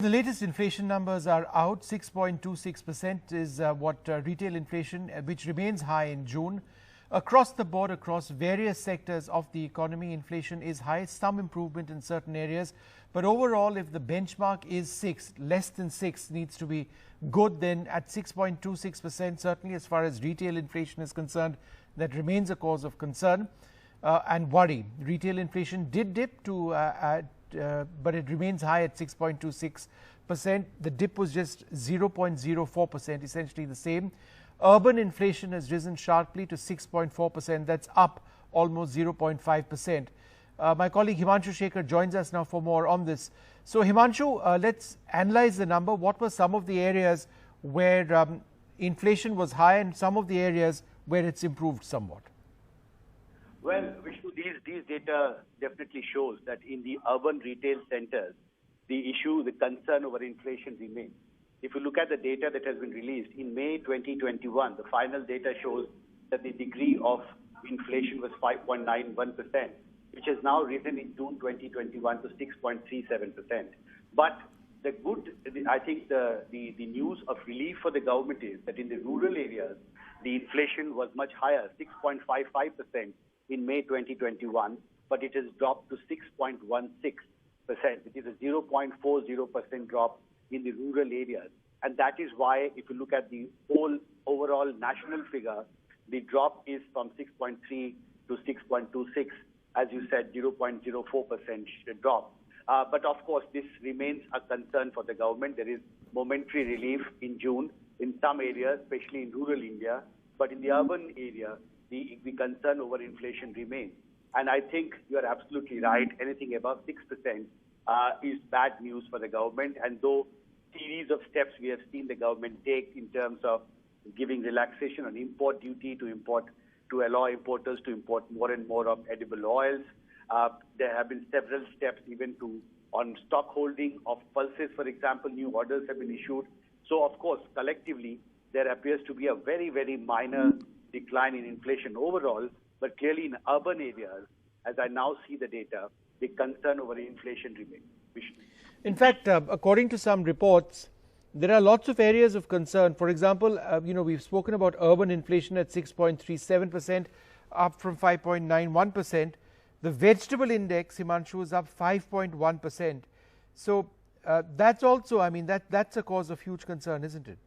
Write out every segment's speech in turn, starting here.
the latest inflation numbers are out. 6.26% is what retail inflation, which remains high in June. Across the board, across various sectors of the economy, inflation is high. Some improvement in certain areas. But overall, if the benchmark is 6, less than 6 needs to be good, then at 6.26%, certainly as far as retail inflation is concerned, that remains a cause of concern and worry. Retail inflation did dip to but it remains high at 6.26%. The dip was just 0.04%, essentially the same. Urban inflation has risen sharply to 6.4%. That's up almost 0.5%. My colleague Himanshu Shekhar joins us now for more on this. So Himanshu, let's analyze the number. What were some of the areas where inflation was high and some of the areas where it's improved somewhat? Well, Vishnu, these data definitely shows that in the urban retail centers, the concern over inflation remains. If you look at the data that has been released in May 2021, the final data shows that the degree of inflation was 5.91%, which has now risen in June 2021 to 6.37%. But I think the news of relief for the government is that in the rural areas, the inflation was much higher, 6.55% in May 2021, but it has dropped to 6.16%, which is a 0.40% drop in the rural areas. And that is why, if you look at the whole overall national figure, the drop is from 6.3 to 6.26, as you said, 0.04% drop. But of course, this remains a concern for the government. There is momentary relief in June in some areas, especially in rural India. But in the urban area, the concern over inflation remains. And I think you are absolutely right. Anything above 6% is bad news for the government. And though series of steps we have seen the government take in terms of giving relaxation on import duty to allow importers to import more and more of edible oils. There have been several steps even on stock holding of pulses, for example, new orders have been issued. So, of course, collectively, there appears to be a very, very minor decline in inflation overall, but clearly in urban areas, as I now see the data, the concern over inflation remains. In fact, according to some reports, there are lots of areas of concern. For example, we've spoken about urban inflation at 6.37%, up from 5.91%. The vegetable index, Himanshu, is up 5.1%. So that's also, that's a cause of huge concern, isn't it?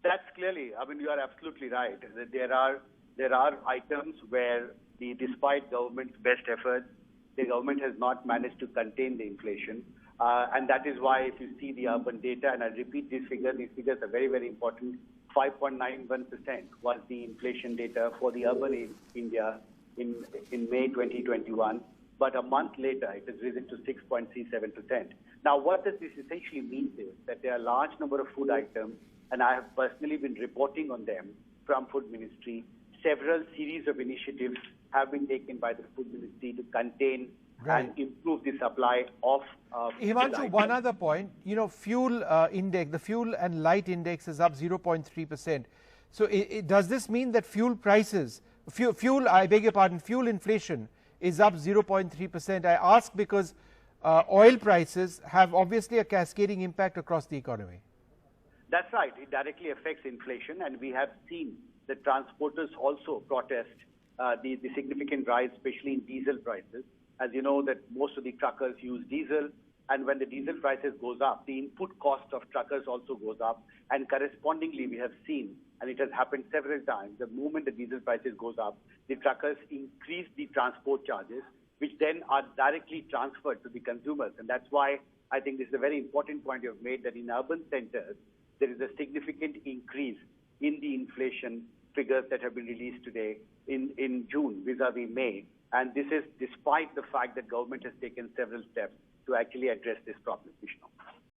That's clearly, you are absolutely right. There are items where despite government's best efforts, the government has not managed to contain the inflation. And that is why if you see the urban data, and I repeat these figures are very, very important. 5.91% was the inflation data for the urban India in May 2021. But a month later, it has risen to 6.37%. Now, what does this essentially mean is that there are a large number of food items, and I have personally been reporting on them from Food Ministry. Several series of initiatives have been taken by the Food Ministry to contain and improve the supply of Himanshu, one other point, fuel index, the fuel and light index is up 0.3%. So does this mean that fuel prices, fuel inflation is up 0.3%? I ask because oil prices have obviously a cascading impact across the economy. That's right. It directly affects inflation, and we have seen the transporters also protest the significant rise, especially in diesel prices. As you know, that most of the truckers use diesel, and when the diesel prices goes up, the input cost of truckers also goes up, and correspondingly we have seen, and it has happened several times, the moment the diesel prices goes up, the truckers increase the transport charges, which then are directly transferred to the consumers. And that's why I think this is a very important point you have made, that in urban centers, there is a significant increase in the inflation figures that have been released today in June vis-a-vis May. And this is despite the fact that government has taken several steps to actually address this problem, Vishnu.